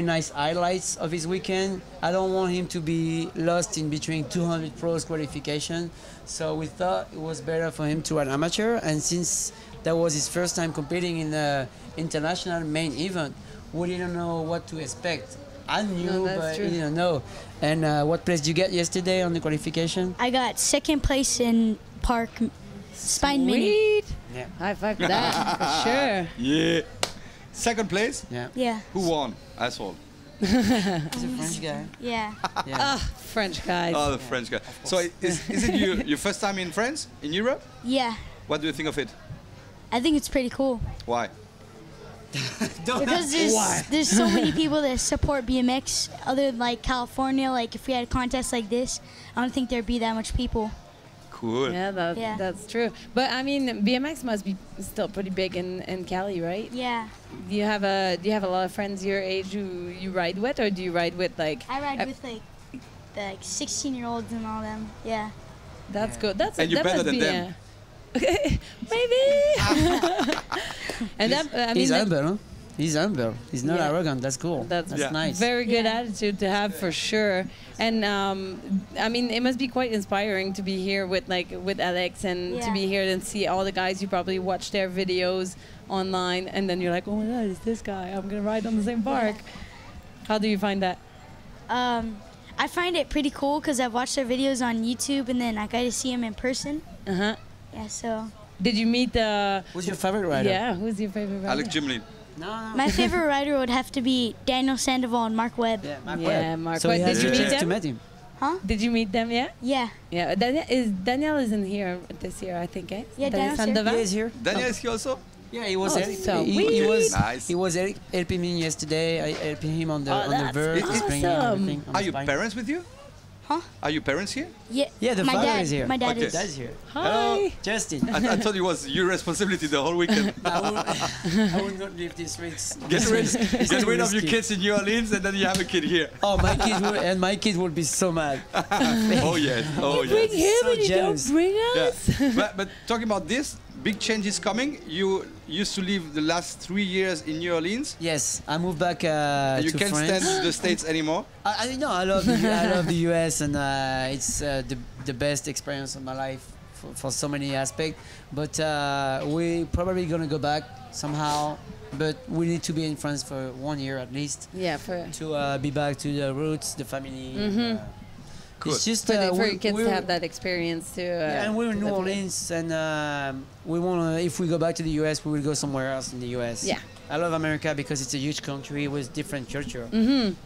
nice highlights of his weekend. I don't want him to be lost in between 200 pros qualification. So we thought it was better for him to ride amateur, and since that was his first time competing in the international main event, we didn't know what to expect. I knew, No, that's but true. he didn't know. And what place did you get yesterday on the qualification? I got second place in Park Spine Mini. Sweet. Yeah. High five for that, for sure. Yeah. Second place? Yeah. Yeah. Who won? Asshole. He's a French guy. Yeah. Yeah. Ah, French guys. Oh, the French guy. So is it your first time in France, in Europe? Yeah. What do you think of it? I think it's pretty cool Why? because there's so many people that support BMX other than like California. Like if we had a contest like this, I don't think there'd be that much people. Cool. Yeah, Yeah. that's true. But I mean, BMX must be still pretty big in Cali, right? Yeah. Do you have a lot of friends your age who you ride with, or do you ride with like? I ride with like the 16-year-olds and all them. Yeah. That's good. That's And you're that better must than be them. maybe. And that I mean He's that- humble, huh? He's humble. He's not Yeah. arrogant. That's cool. That's Yeah. nice. very good Yeah. attitude to have for sure. And I mean, it must be quite inspiring to be here with Alex and to Yeah. be here and see all the guys you probably watch their videos online, and then you're like, oh my God, it's this guy. I'm gonna ride on the same park. How do you find that? I find it pretty cool because I've watched their videos on YouTube and then I got to see them in person. Uh huh. Yeah. So Did you meet the? Who's your favorite rider? Yeah, who's your favorite rider? Alex Gimlin. No. my favorite rider would have to be Daniel Sandoval and Mark Webb. Yeah, Mark Yeah, Webb. Mark So Webb. he has Did you a meet chance to them? meet him. Huh? Did you meet them yet? Yeah. Yeah, Daniel isn't here this year, I think, eh? Yeah, Daniel's here. Sandoval? Yeah, he's here. Daniel is here also? Yeah, he was. Oh, he was. Nice. He was helping me yesterday. I helping him on the Oh, on the that's vert, the spring, and awesome. everything. on Are the your spine. parents with you? Huh? Are your parents here? Yeah. Yeah, the my father dad, is here. My dad Okay. is. Dad's here. Hi. Justin. I thought it was your responsibility the whole weekend. I would not leave these streets. Get rid of your risky. kids in New Orleans and then you have a kid here. Oh, my kid will be so mad. Oh yes, oh Bring yes. him So and you jealous. don't bring Yeah. us? But talking about this, big change is coming. You used to live the last 3 years in New Orleans. Yes, I moved back And you to can't France. stand the States anymore. I know I love I love the US, and it's the best experience of my life for so many aspects. But we probably gonna go back somehow. But we need to be in France for 1 year at least Yeah, for to be back to the roots, the family. and, Good. It's just for we- your kids to we're- have that experience too. Yeah, and we're in New live it. Orleans, and we wanna. If we go back to the US, we will go somewhere else in the US. Yeah. I love America because it's a huge country with different culture.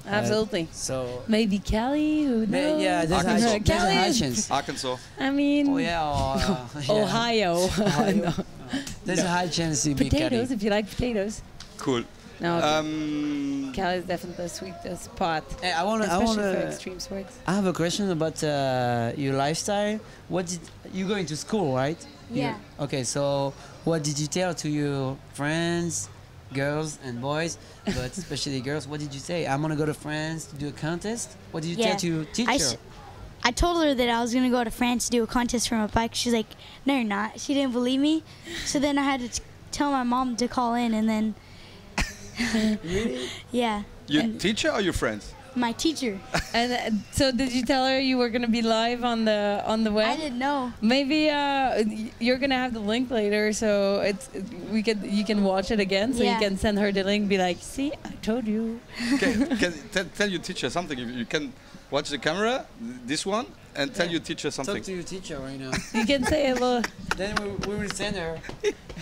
Absolutely. So Maybe Cali, who knows? yeah, there's a Arkansas. high, there's a high Cali is- chance. Arkansas. I mean, Oh yeah, yeah. Ohio. No. There's a high chance to be Potatoes, Cali. if you like potatoes. Cool. No, Cali is Um, definitely the sweetest spot, Hey, I wanna. especially for extreme sports. I have a question about your lifestyle. What did you going to school, right? Yeah. Okay, so what did you tell to your friends, girls and boys, but especially girls? What did you say? I'm gonna go to France to do a contest. What did you Yeah. tell to your teacher? I told her that I was gonna go to France to do a contest for my bike. She's like, "No, you're not." She didn't believe me, so then I had to tell my mom to call in, and then yeah, your and teacher or your friends? my teacher. And so, did you tell her you were going to be live on the web? I didn't know. Maybe you're gonna have the link later, so you can watch it again, so Yeah. you can send her the link. Be like, see, I told you. Tell your teacher something. You can watch the camera, this one, and tell your teacher Talk something. to your teacher right now. You can say a little. Then we will send her.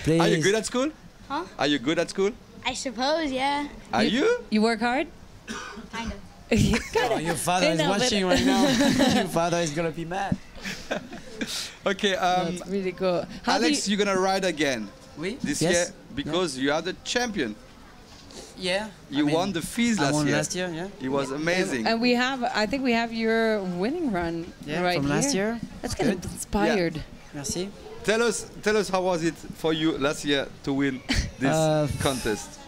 Please. Are you good at school? Huh? Are you good at school? I suppose, yeah, Are you? You work hard. kind of. Oh, your father is No, but- watching right now. Your father is gonna be mad. Okay. That's really cool. How do Alex, you're gonna ride again Oui? this Yes? year because you are the champion. Yeah. You won the Fizz I last won year. last year, yeah. It was amazing. And I think we have your winning run Yeah, right from here. last year. That's kind of Good. inspired. Merci. Tell us how was it for you last year to win this contest?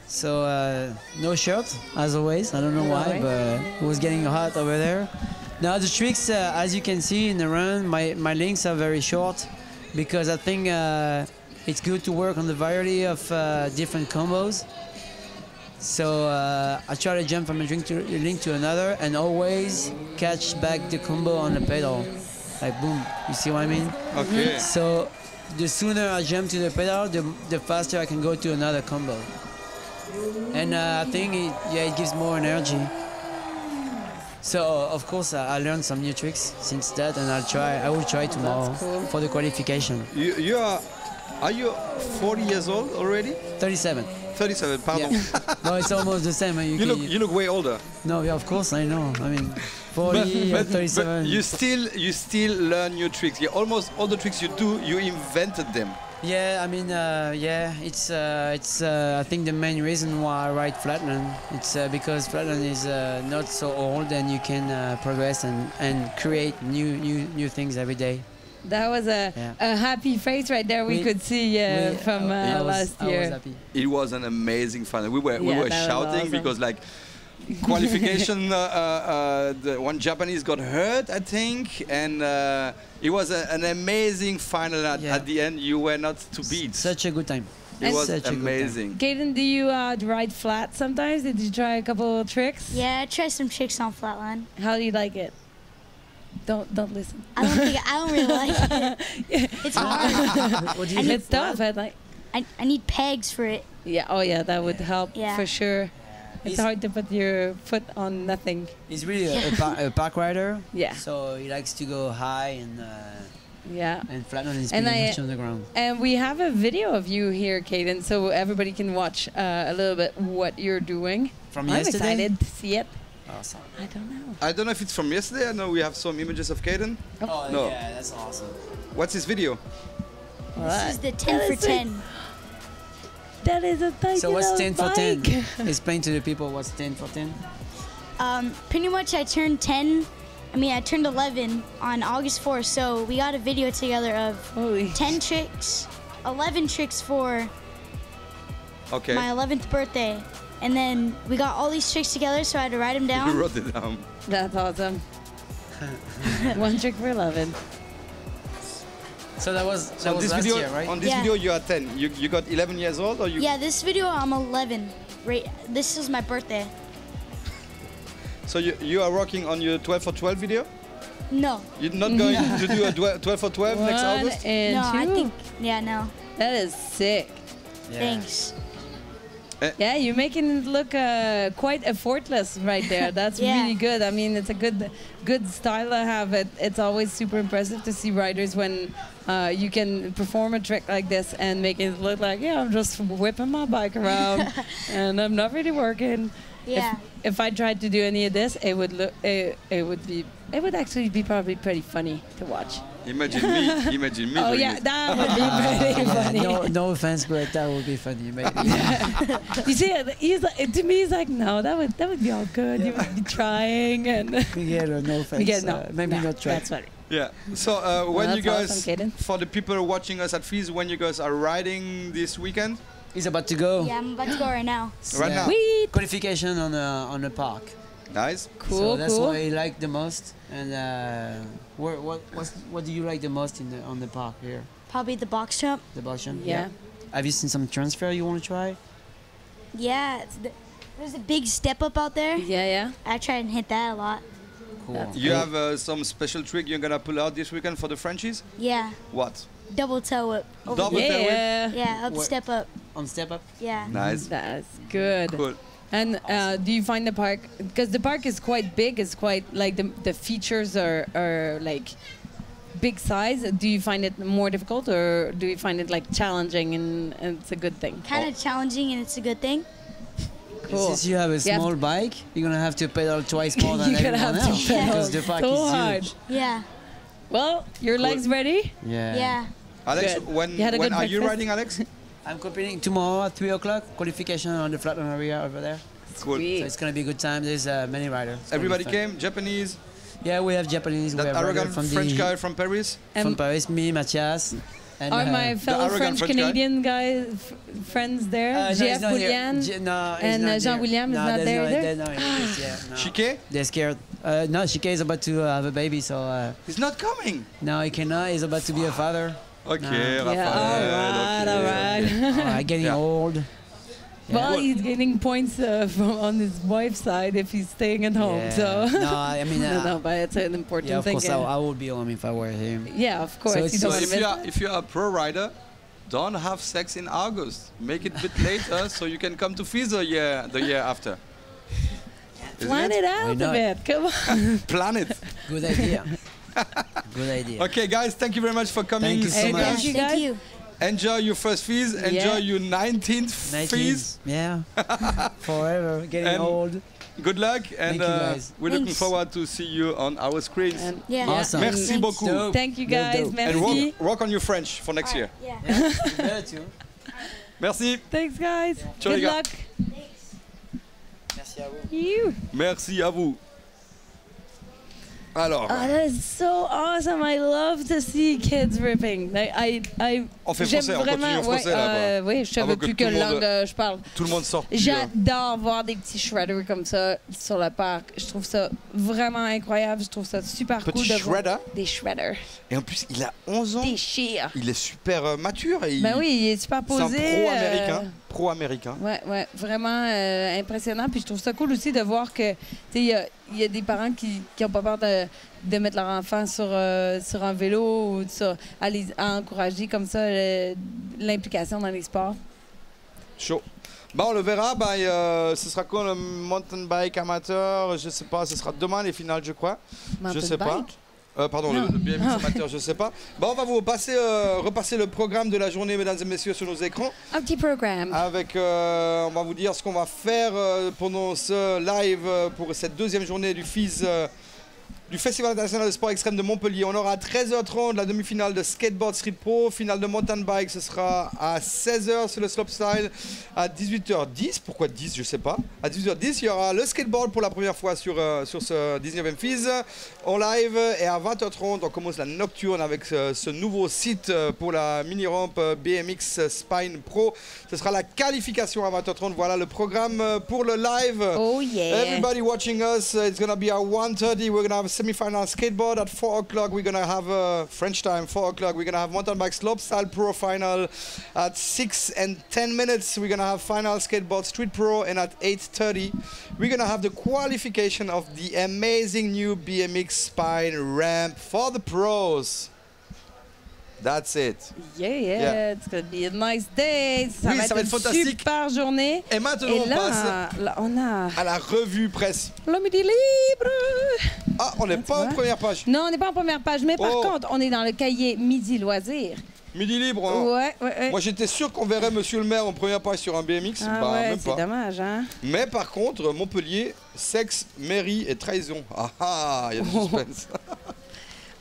So no shirt as always. I don't know why, but it was getting hot over there. Now the tricks, as you can see in the run, my links are very short because I think it's good to work on the variety of different combos. So I try to jump from a link to another and always catch back the combo on the pedal. Like boom, you see what I mean? Okay. So the sooner I jump to the pedal, the faster I can go to another combo. And I think it gives more energy. So of course I learned some new tricks since that, and I will try tomorrow for the qualification. Are you 40 years old already? 37. 37, pardon. Yeah. No, it's almost the same. You look way older. No, yeah, of course I know. I mean, 40, 37. But you still learn new tricks. Yeah, almost all the tricks you do, you invented them. Yeah, I mean, yeah, it's I think the main reason why I ride Flatland. It's because Flatland is not so old, and you can progress and create new things every day. That was a happy face right there. We could see from last year. I was happy. It was an amazing final. We were shouting awesome. because like qualification, the one Japanese got hurt, I think, and it was an amazing final. At the end, you were not to beat. Such a good time. It was Such amazing. Kaden, do you ride flat sometimes? Did you try a couple of tricks? Yeah, I tried some tricks on flatline. How do you like it? Don't listen. I don't really like it. It's hard. It's tough. I need pegs for it. Yeah. Oh yeah, that would help for sure. It's hard to put your foot on nothing. He's really a park rider. Yeah. So he likes to go high and and Flatland is pretty much on the ground. And we have a video of you here, Kaden, so everybody can watch a little bit what you're doing. From I'm yesterday? excited to see it. Awesome. I don't know. I don't know if it's from yesterday. I know we have some images of Kaden. Oh, no. Yeah, that's awesome. What's his video? This is the 10 for 10. That is a tiny So what's 10 for 10? bike. Explain to the people what's 10 for 10. Pretty much I turned 11 on August 4th, so we got a video together of 10 tricks, 11 tricks for my 11th birthday. And then we got all these tricks together, so I had to write them down. You wrote it down. That's awesome. One trick for 11. So that was this last video, year, right? On this video, you are 10. You got 11 years old, or you? Yeah, this video I'm 11. Right, this is my birthday. So you are working on your 12 for 12 video? No. You're not going to do a 12 for 12 next August? No, I think no. That is sick. Yeah. Thanks. Yeah, you're making it look quite effortless right there. That's really good. I mean, it's a good style to have. It's always super impressive to see riders when you can perform a trick like this and make it look like, I'm just whipping my bike around and I'm not really working. Yeah. If I tried to do any of this, it would actually be probably pretty funny to watch. Imagine me. Oh doing yeah, it. that would be pretty funny. No offense, but that would be funny. You see, to me, he's like, no, that would be all good. You would be trying and. Miguel, no offense. Miguel, maybe not try. That's funny. Yeah. So when you guys, awesome, for the people watching us at Fizz, when you guys are riding this weekend? He's about to go. Yeah, I'm about to go right now. Right now. Sweet. Qualification on the park. Nice. Cool. So that's cool. what I like the most. And what do you like the most on the park here? Probably the box jump. The box jump. Yeah. Have you seen some transfer you want to try? Yeah, there's a big step up out there. Yeah. I try and hit that a lot. Cool. You have some special trick you're gonna pull out this weekend for the Frenchies? Yeah, What? double toe whip. Double tail whip? Yeah, up, What? step up. On step up? Yeah. Nice. That's good. Cool. And do you find the park, because the park is quite big, it's quite like the features are like big size. Do you find it more difficult, or do you find it like challenging and it's a good thing? Kind of challenging, and it's a good thing. Cool. Since you have a small bike, you're gonna have to pedal twice more than You're gonna everyone have to else pedal because the park so is hard. huge. Yeah. Well, your legs ready? Yeah. Yeah. Alex, Good. when You had a good are you breakfast? riding, Alex? I'm competing tomorrow at 3 o'clock. Qualification on the flatland area over there. Cool. So it's gonna be a good time. There's many riders. It's gonna be Everybody fun. came, Japanese, Yeah, we have Japanese. We that have riders arrogant from French the, guy from Paris. from Paris, me, Mathias. And, Are my fellow arrogant French French guy? Canadian guys friends there? no, he's Jeff not here. William No, he's and not Jean there. William is No, not there's there no, either? they're not here. Yeah, no. Chiquet, They're scared. No, Shike is about to have a baby, so he's not coming. no, he cannot. He's about to be a father. Ok, No. Raphaël. Yeah, all right. Getting Yeah. old. Well, he's getting points on his wife's side if he's staying at home. Yeah. So No, I mean, no, but it's an important yeah, of thing. course, I would be home if I were him. Yeah, of course. So you it's- don't So wanna if miss you are a pro rider, don't have sex in August. Make it a bit later so you can come to Fizz the year after. Isn't Plan it Why out a not? bit. Come on. Plan it. Good idea. Good idea. Okay, guys, thank you very much for coming. Thank you so Hey, much. thank you guys. Thank you. Enjoy your first Fizz. Enjoy Yeah. your 19th Fizz. Yeah. Forever getting And- old. Good luck, and Thank you, guys. we're looking Thanks. forward to see you on our screens. And, Yeah. Awesome. Merci Thanks. beaucoup. Dope. Thank you Dope, guys. dope. And Merci. rock on your French for next year. Yeah. You better too. Merci. Thanks, guys. Ciao, les Good gars. luck. Merci à vous. You. Merci à vous. Alors, Oh, that is so awesome. I love to see kids ripping. on fait j'aime français, on vraiment, continue en français là. oui, je Avant savais que plus tout le quelle monde- langue je parle. Tout le monde sort. J'adore voir des petits shredders comme ça sur le parc. Je trouve ça vraiment incroyable. Je trouve ça super cool Petit de voir shredder. des shredders. Et en plus, il a 11 ans. Déchire. Il est super mature. Et Ben oui, il est super c'est un posé. pro-américain. Pro-américain. Ouais, vraiment impressionnant. Puis je trouve ça cool aussi de voir que, tu sais, il y a des parents qui n'ont pas peur de mettre leur enfant sur un vélo ou à encourager comme ça l'implication dans les sports. Chaud. Bon, on le verra. Ce sera quand le mountain bike amateur? Je sais pas. Ce sera demain les finales, je crois. Mountain Je sais pas. bike. Pardon, le BMX amateur, je sais pas. Bon, on va vous repasser le programme de la journée, mesdames et messieurs, sur nos écrans. Un petit programme. Avec, on va vous dire ce qu'on va faire pendant ce live pour cette deuxième journée du Fizz. Du Festival international de sport extrême de Montpellier. On aura à 13h30 la demi-finale de Skateboard Street Pro. Finale de mountain bike, ce sera à 16h sur le slopestyle. À 18h10, pourquoi 10, je sais pas. À 18h10, il y aura le skateboard pour la première fois sur ce 19e Fizz en live. Et à 20h30, on commence la nocturne avec ce nouveau site pour la mini-rampe BMX Spine Pro. Ce sera la qualification à 20h30. Voilà le programme pour le live. Oh yeah. Everybody watching us, it's gonna be at 1:30. We're gonna have a semi-final skateboard at 4 o'clock. We're gonna have French time 4 o'clock. We're gonna have mountain bike slopestyle pro final at 6 and 10 minutes. We're gonna have final skateboard street pro, and at 8:30 we're gonna have the qualification of the amazing new BMX spine ramp for the pros. That's it. Yeah, it's gonna be a nice day. Ça Oui, va ça va être être une fantastique. super journée. Et maintenant, Et on passe là, on a à la revue presse. le midi libre. Ah, on n'est pas en vois? première page. Non, on n'est pas en première page, mais par Oh. contre, on est dans le cahier Midi Loisirs. Midi libre. Hein. Ouais. Moi, j'étais sûr qu'on verrait Monsieur le maire en première page sur un BMX. Ah ouais, même c'est pas. dommage, hein? Mais par contre, Montpellier, sexe, mairie et trahison. Ah, il y a du suspense.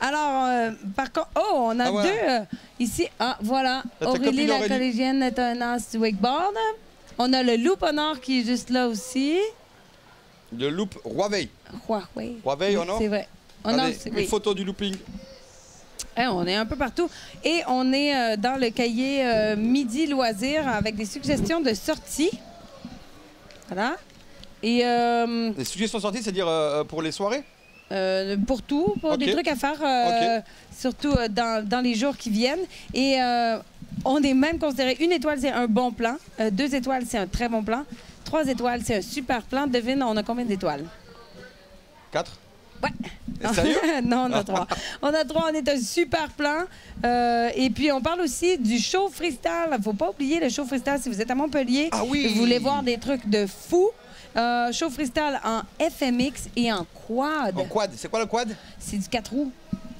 Alors, par contre, on a Ah, voilà. deux ici. Ah, voilà. Là, ta Aurélie, copine la Aurélie. collégienne, est un as du wakeboard. On a le Loop au nord qui est juste là aussi. Le loop Roiveil. Huawei. Roiveil au nord. C'est vrai. Au nord, Allez, c'est- une oui. photo du looping. On est un peu partout. Et on est dans le cahier Midi Loisirs avec des suggestions de sortie. Voilà. Et Les suggestions sorties, c'est-à-dire pour les soirées. pour tout, pour Ok. des trucs à faire, Ok. surtout dans les jours qui viennent. Et on est même considéré 1 étoile, c'est un bon plan. 2 étoiles, c'est un très bon plan. 3 étoiles, c'est un super plan. Devine, on a combien d'étoiles? 4. Ouais. Sérieux? Non, on a 3. On a 3, on est un super plan. Et puis, on parle aussi du show freestyle. Il ne faut pas oublier le show freestyle si vous êtes à Montpellier. Ah oui! Et vous voulez voir des trucs de fou. Show freestyle en FMX et en quad. En quad. C'est quoi le quad? C'est du 4 roues.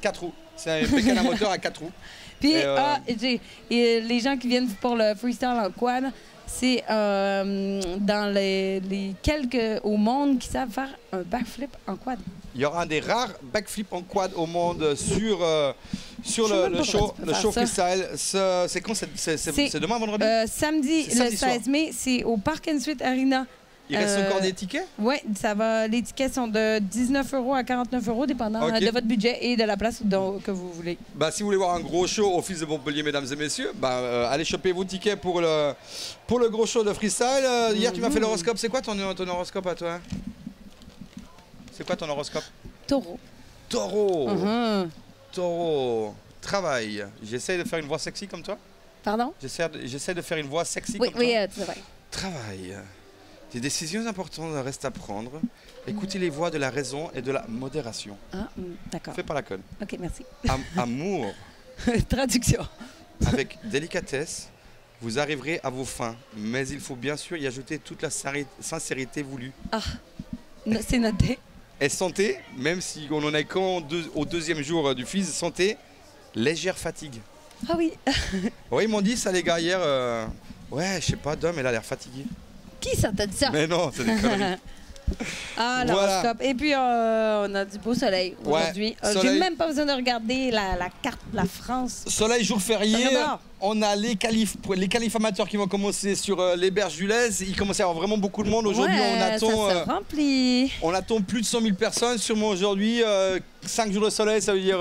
4 roues. C'est un bécane à moteur à 4 roues. Puis, Et, et les gens qui viennent pour le freestyle en quad, C'est dans les quelques au monde qui savent faire un backflip en quad. Il y aura un des rares backflips en quad au monde sur Je sais même le pas show, pourquoi tu peux faire freestyle. C'est quand? C'est demain, vendredi? Samedi, C'est le samedi 16 soir. mai, c'est au Park & Suite Arena. Il reste encore des tickets? Oui, ça va. Les tickets sont de 19 € à 49 €, dépendant Ok. de votre budget et de la place que vous voulez. Bah, si vous voulez voir un gros show au Fils de Montpellier, mesdames et messieurs, allez choper vos tickets pour le gros show de freestyle. Hier, tu m'as fait l'horoscope. C'est quoi ton horoscope à toi? C'est quoi ton horoscope? Taureau. Taureau. Mhm. Taureau. Travail. J'essaie de faire une voix sexy comme toi. Pardon? J'essaie de faire une voix sexy Oui, comme oui, toi. c'est vrai. Travail. Des décisions importantes restent à prendre. Écoutez les voix de la raison et de la modération. Ah, d'accord. Fais pas la conne. OK, merci. Amour. Traduction. Avec délicatesse, vous arriverez à vos fins, mais il faut bien sûr y ajouter toute la sincérité voulue. Ah, c'est noté. Et santé, même si on en est qu'au deuxième jour du FIS, santé, légère fatigue. Ah oui. Oui, ils m'ont dit ça les gars hier. Ouais, je sais pas, Dom, elle a l'air fatiguée. Qui ça t'a dit ça? Mais non, c'est des conneries. Ah, Voilà. l'horoscope. Et puis, on a du beau soleil aujourd'hui. J'ai soleil. même pas besoin de regarder la carte de la France. Soleil, jour férié, J'adore. on a les qualifs amateurs qui vont commencer sur les berges du Lez. Il commence à y avoir vraiment beaucoup de monde. Aujourd'hui, Ouais, on attend... ça se remplit. On attend plus de 100 000 personnes, sûrement aujourd'hui. 5 jours de soleil, ça veut dire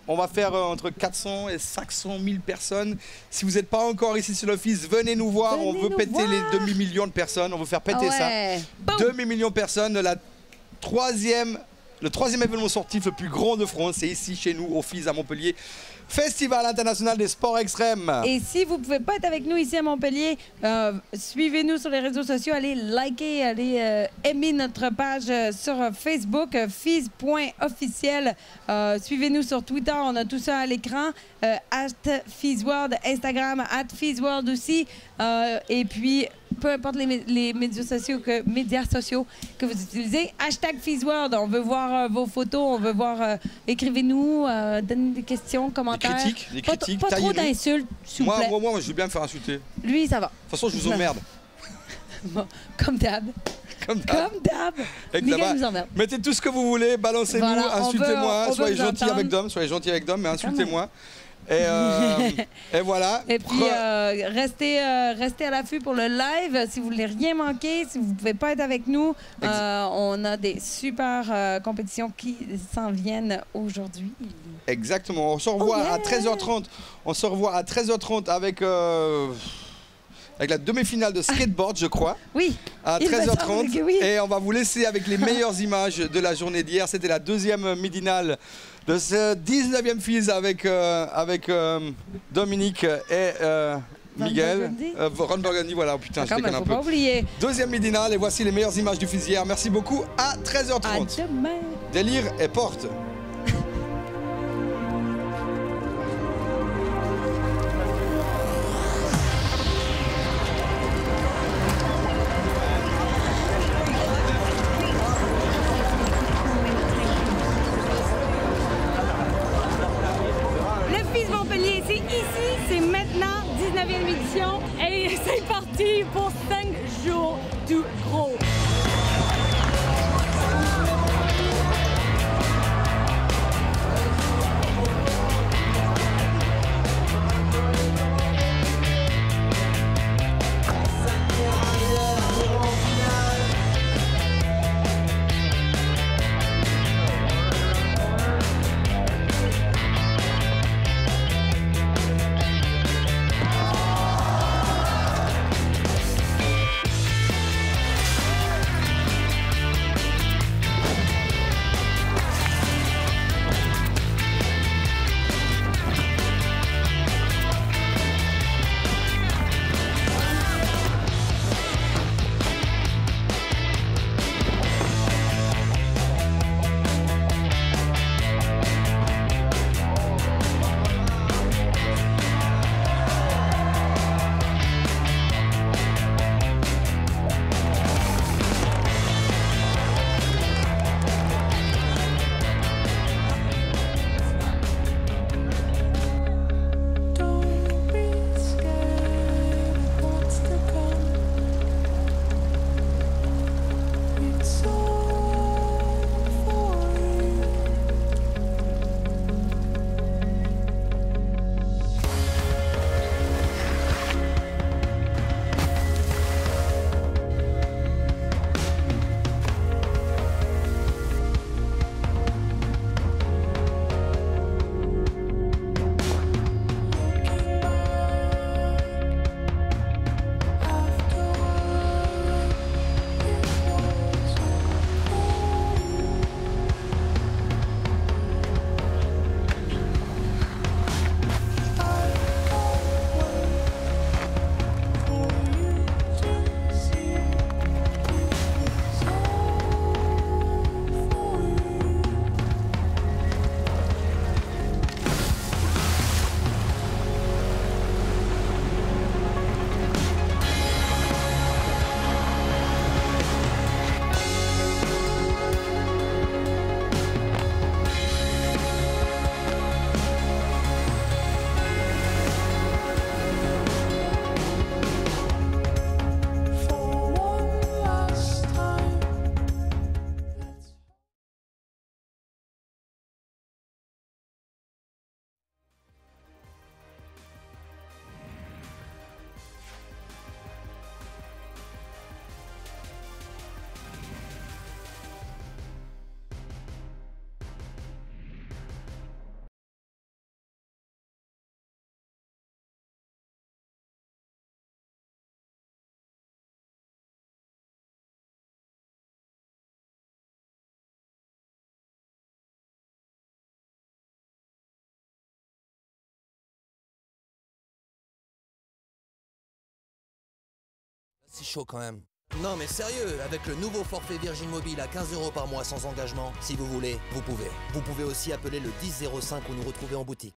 on va faire entre 400 et 500 000 personnes. Si vous n'êtes pas encore ici sur l'office, venez nous voir. Venez On veut nous péter voir. les demi-millions de personnes. On veut faire péter Ah ouais. ça. Demi-million de personnes. Le troisième événement sportif le plus grand de France, c'est ici chez nous au FIS à Montpellier. Festival international des sports extrêmes. Et si vous ne pouvez pas être avec nous ici à Montpellier, suivez-nous sur les réseaux sociaux, allez liker, allez aimer notre page sur Facebook, FIS.officiel. Suivez-nous sur Twitter, on a tout ça à l'écran. @FISWorld, Instagram, @FISWorld aussi. Et puis, peu importe les médias sociaux que vous utilisez, #FISWorld. On veut voir vos photos, on veut voir, écrivez-nous, donnez des questions, commentaires. Des critiques, Pas trop tailleries. d'insultes, s'il vous plaît. Moi, je veux bien me faire insulter. De Lui, ça va. toute façon, je vous emmerde. Bon, comme d'hab. Comme d'hab. Comme d'hab. Et que Miguel là-bas, nous emmerde. mettez tout ce que vous voulez, balancez-nous, Voilà, on insultez-moi, veut soyez vous gentil entendre. avec Dom, mais insultez-moi. Et voilà. Et puis, restez à l'affût pour le live. Si vous voulez rien manquer, si vous ne pouvez pas être avec nous, on a des super compétitions qui s'en viennent aujourd'hui. Exactement. On se revoit à 13h30. On se revoit à 13h30 avec la demi-finale de skateboard, je crois. Oui. À Il me 13h30. semble que oui. Et on va vous laisser avec les meilleures images de la journée d'hier. C'était la deuxième midinale de ce 19e FIS avec Dominique et Miguel. Ron Burgundy, voilà. Putain, je Quand déconne même, un faut peu. pas oublier. Deuxième midinale et voici les meilleures images du FIS hier. Merci beaucoup. À 13h30. À demain. Délire et porte. Le FIS Montpellier, c'est ici, c'est maintenant, 19e édition. Et c'est parti pour 5 jours du gros. C'est chaud quand même. Non mais sérieux, avec le nouveau forfait Virgin Mobile à 15 € par mois sans engagement, si vous voulez, vous pouvez. Vous pouvez aussi appeler le 10 05 ou nous retrouver en boutique.